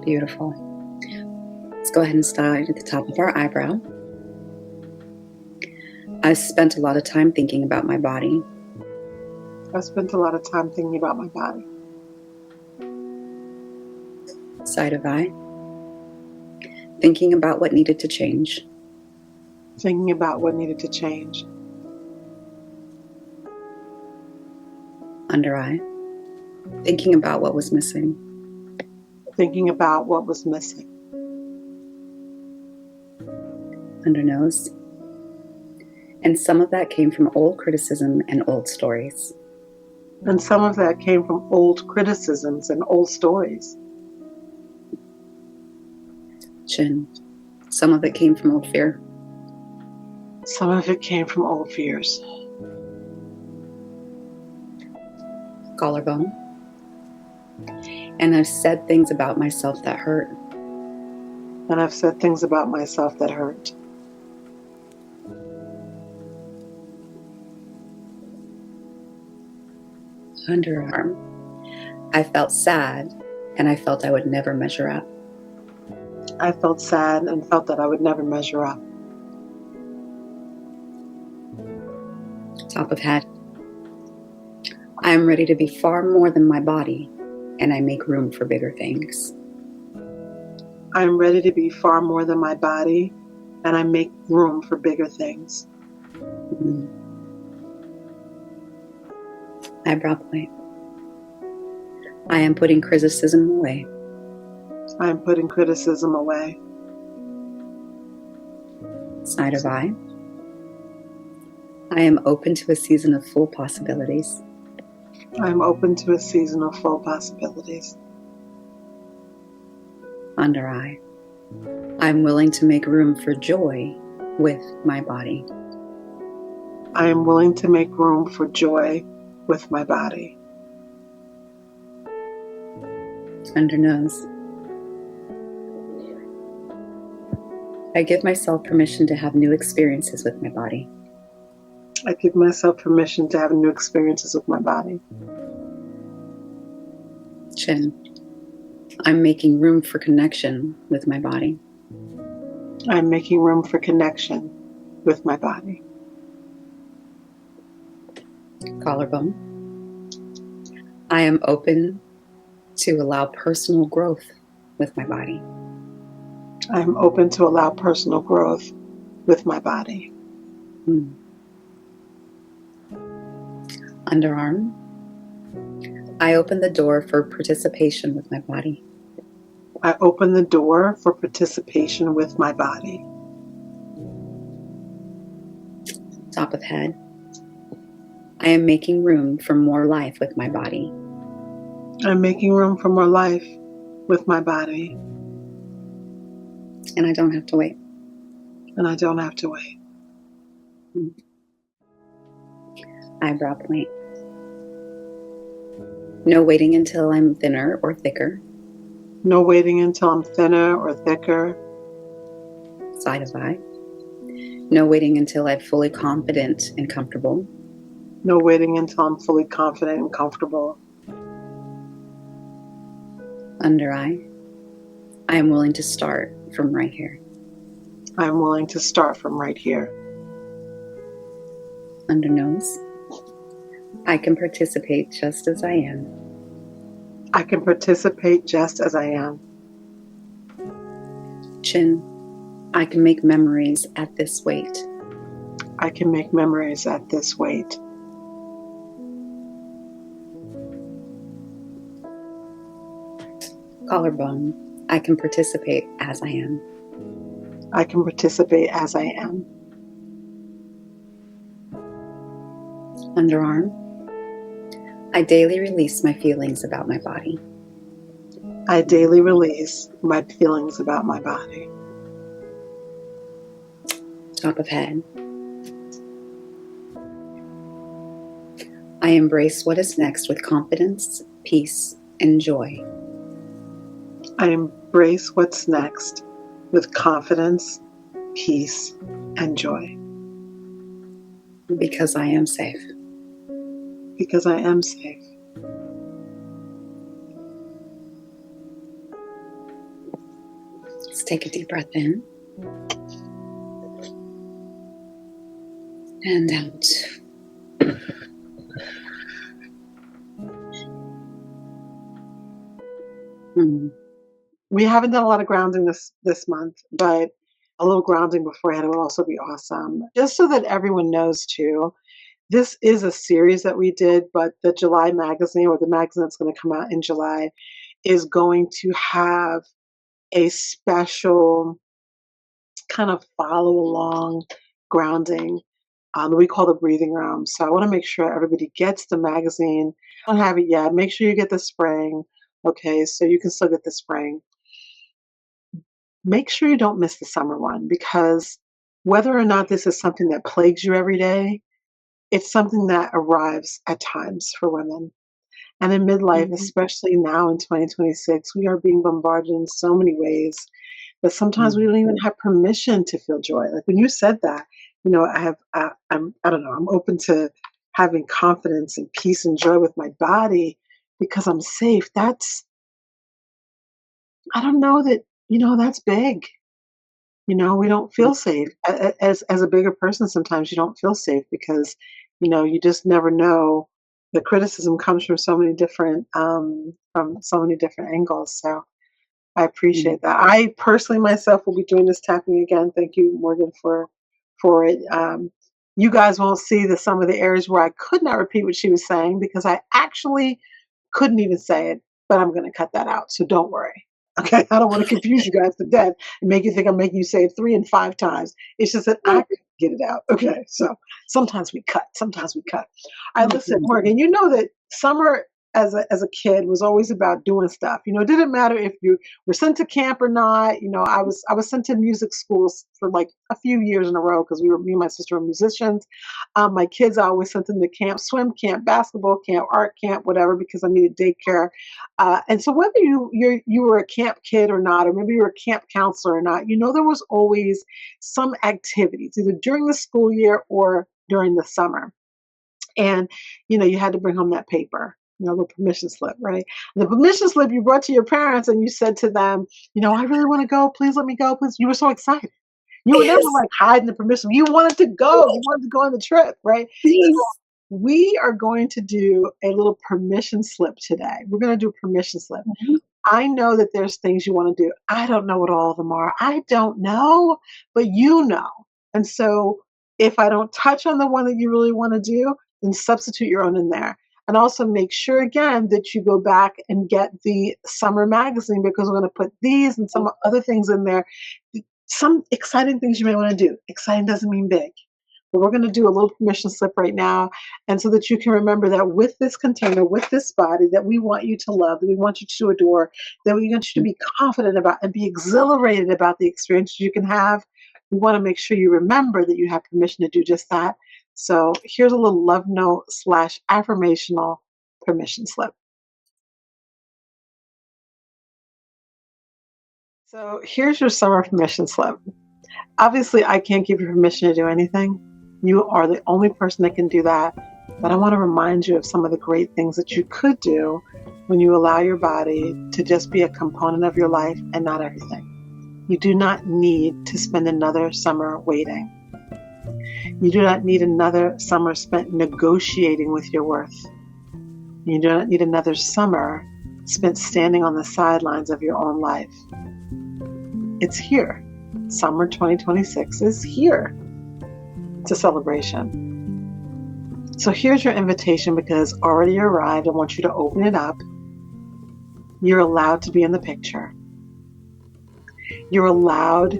Beautiful. Let's go ahead and start at the top of our eyebrow. I've spent a lot of time thinking about my body. I've spent a lot of time thinking about my body. Side of eye. Thinking about what needed to change. Thinking about what needed to change. Under eye. Thinking about what was missing. Thinking about what was missing. Under nose. And some of that came from old criticism and old stories. And some of that came from old criticisms and old stories. Chin. Some of it came from old fear. Some of it came from old fears. Collarbone. And I've said things about myself that hurt. And I've said things about myself that hurt. Underarm. I felt sad and I felt I would never measure up. I felt sad and felt that I would never measure up. Top of head. I am ready to be far more than my body, and I make room for bigger things. I am ready to be far more than my body, and I make room for bigger things. Eyebrow point. I am putting criticism away. I am putting criticism away. Side of eye. I am open to a season of full possibilities. I am open to a season of full possibilities. Under eye. I am willing to make room for joy with my body. I am willing to make room for joy with my body. Under nose. I give myself permission to have new experiences with my body. I give myself permission to have new experiences with my body. Chin. I'm making room for connection with my body. I'm making room for connection with my body. Collarbone. I am open to allow personal growth with my body. I'm open to allow personal growth with my body. Underarm. I open the door for participation with my body. I open the door for participation with my body. Top of head. I am making room for more life with my body. I'm making room for more life with my body. And I don't have to wait. And I don't have to wait. Eyebrow point. No waiting until I'm thinner or thicker. No waiting until I'm thinner or thicker. Side of eye. No waiting until I'm fully confident and comfortable. No waiting until I'm fully confident and comfortable. Under eye. I am willing to start from right here. I'm willing to start from right here. Under nose, I can participate just as I am. I can participate just as I am. Chin, I can make memories at this weight. I can make memories at this weight. Collarbone, I can participate as I am. I can participate as I am. Underarm, I daily release my feelings about my body. I daily release my feelings about my body. Top of head, I embrace what is next with confidence, peace, and joy. I embrace what's next with confidence, peace, and joy. Because I am safe. Because I am safe. Let's take a deep breath in. And out. We haven't done a lot of grounding this month, but a little grounding beforehand would also be awesome. Just so that everyone knows too, this is a series that we did, but the July magazine, or the magazine that's going to come out in July, is going to have a special kind of follow along grounding that we call the breathing room. So I want to make sure everybody gets the magazine. If you don't have it yet, make sure you get the spring. Okay, so you can still get the spring. Make sure you don't miss the summer one, because whether or not this is something that plagues you every day, it's something that arrives at times for women. And in midlife, especially now in 2026, we are being bombarded in so many ways that sometimes we don't even have permission to feel joy. Like when you said that, I don't know, I'm open to having confidence and peace and joy with my body because I'm safe. I don't know that, that's big. We don't feel safe. As a bigger person, sometimes you don't feel safe because, you just never know. The criticism comes from so many different angles. So I appreciate that. I personally myself will be doing this tapping again. Thank you, Morgan, for it. You guys won't see some of the areas where I could not repeat what she was saying because I actually couldn't even say it, but I'm going to cut that out. So don't worry. Okay, I don't want to confuse you guys to death and make you think I'm making you say it 3 and 5 times. It's just that I couldn't get it out. Okay, so sometimes we cut. Sometimes we cut. All right, listen, Morgan. You know that summer as a kid was always about doing stuff. It didn't matter if you were sent to camp or not. I was sent to music schools for like a few years in a row because me and my sister were musicians. My kids, I always sent them to camp, swim camp, basketball camp, art camp, whatever, because I needed daycare. And so whether you were a camp kid or not, or maybe you were a camp counselor or not, there was always some activities, either during the school year or during the summer. And, you had to bring home that paper, the permission slip, right? And the permission slip you brought to your parents and you said to them, I really want to go. Please let me go. Please. You were so excited. You were never like hiding the permission. You wanted to go. You wanted to go on the trip, right? Yes. So we are going to do a little permission slip today. We're going to do a permission slip. I know that there's things you want to do. I don't know what all of them are. I don't know, but you know. And so if I don't touch on the one that you really want to do, then substitute your own in there. And also make sure, again, that you go back and get the summer magazine because we're going to put these and some other things in there. Some exciting things you may want to do. Exciting doesn't mean big. But we're going to do a little permission slip right now. And so that you can remember that with this container, with this body that we want you to love, that we want you to adore, that we want you to be confident about and be exhilarated about the experiences you can have. We want to make sure you remember that you have permission to do just that. So here's a little love note / affirmational permission slip. So here's your summer permission slip. Obviously, I can't give you permission to do anything. You are the only person that can do that. But I want to remind you of some of the great things that you could do when you allow your body to just be a component of your life and not everything. You do not need to spend another summer waiting. You do not need another summer spent negotiating with your worth. You do not need another summer spent standing on the sidelines of your own life. It's here. Summer 2026 is here. It's a celebration. So here's your invitation, because it's already arrived. I want you to open it up. You're allowed to be in the picture. You're allowed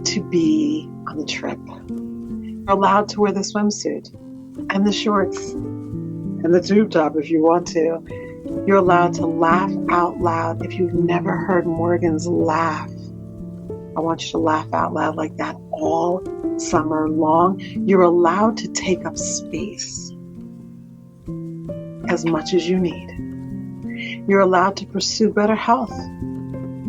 to be on the trip. You're allowed to wear the swimsuit and the shorts and the tube top if you want to. You're allowed to laugh out loud. If you've never heard Morganne's laugh, I want you to laugh out loud like that all summer long. You're allowed to take up space as much as you need. You're allowed to pursue better health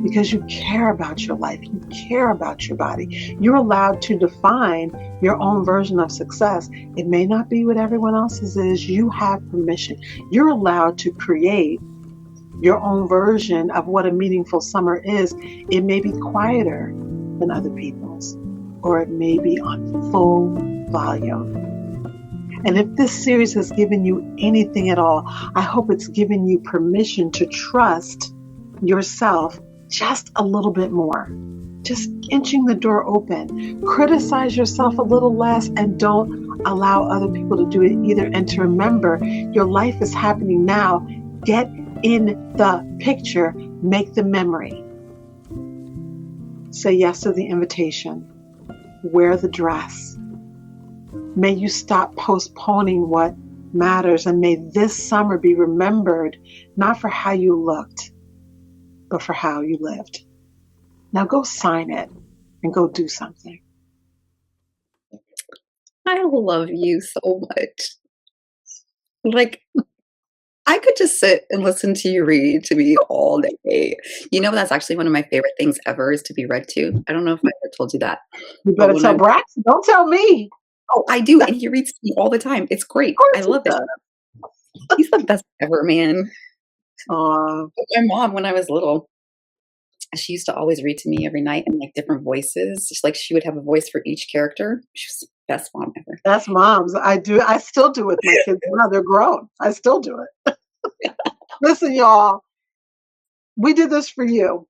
because you care about your life. You care about your body. You're allowed to define your own version of success. It may not be what everyone else's is. You have permission. You're allowed to create your own version of what a meaningful summer is. It may be quieter than other people's, or it may be on full volume. And if this series has given you anything at all, I hope it's given you permission to trust yourself just a little bit more. Just inching the door open. Criticize yourself a little less, and don't allow other people to do it either. And to remember, your life is happening now. Get in the picture. Make the memory. Say yes to the invitation. Wear the dress. May you stop postponing what matters, and may this summer be remembered not for how you looked, but for how you lived. Now go sign it and go do something. I love you so much. Like, I could just sit and listen to you read to me all day. You know, that's actually one of my favorite things ever, is to be read to. I don't know if I ever told you that. You better tell Braxton. Don't tell me. Oh, I do. And he reads to me all the time. It's great. I love it. He's the best ever, man. My mom, when I was little, she used to always read to me every night in like different voices. Just like she would have a voice for each character. She was the best mom ever. That's moms. I still do it with my kids now. They're grown. I still do it. Listen, y'all, we did this for you.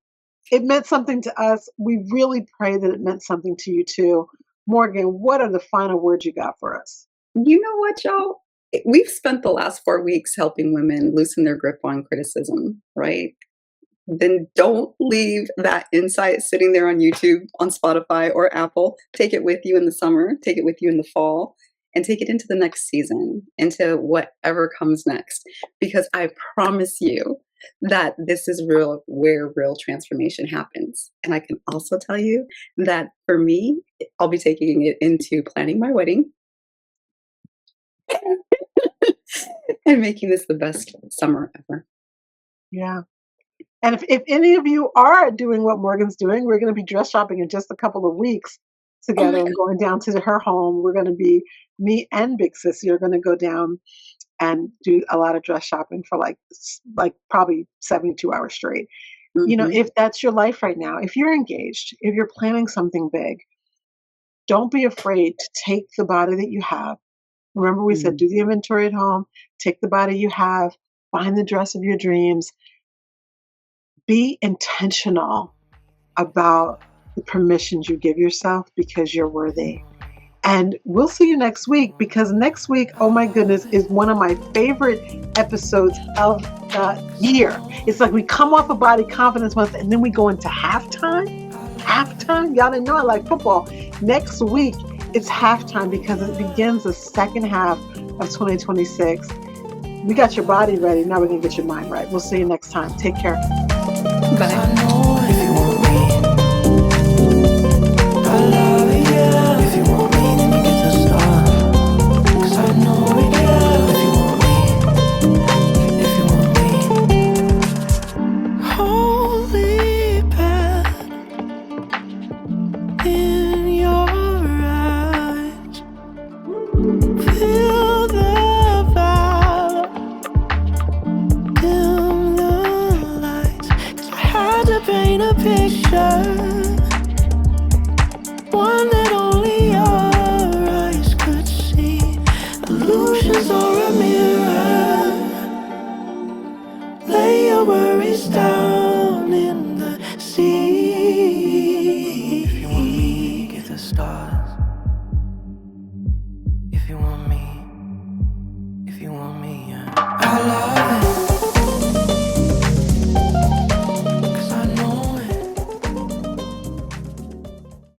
It meant something to us. We really pray that it meant something to you too. Morganne, what are the final words you got for us? You know what, y'all? We've spent the last 4 weeks helping women loosen their grip on criticism, right? Then don't leave that insight sitting there on YouTube, on Spotify, or Apple. Take it with you in the summer, take it with you in the fall, and take it into the next season, into whatever comes next. Because I promise you that this is where real transformation happens. And I can also tell you that for me, I'll be taking it into planning my wedding and making this the best summer ever. Yeah. And if any of you are doing what Morganne's doing, we're going to be dress shopping in just a couple of weeks together and going down to her home. We're going to be, me and Big Sissy are going to go down and do a lot of dress shopping for like probably 72 hours straight. Mm-hmm. You know, if that's your life right now, if you're engaged, if you're planning something big, don't be afraid to take the body that you have. Remember we said, do the inventory at home, take the body you have, find the dress of your dreams. Be intentional about the permissions you give yourself, because you're worthy. And we'll see you next week, because next week, oh my goodness, is one of my favorite episodes of the year. It's like we come off of Body Confidence Month and then we go into halftime. Halftime? Y'all didn't know I like football. Next week, it's halftime, because it begins the second half of 2026. We got your body ready. Now we're going to get your mind right. We'll see you next time. Take care. Bye. Pain keys or a mirror. Lay your worries down in the sea. If you want me, get the stars. If you want me, yeah.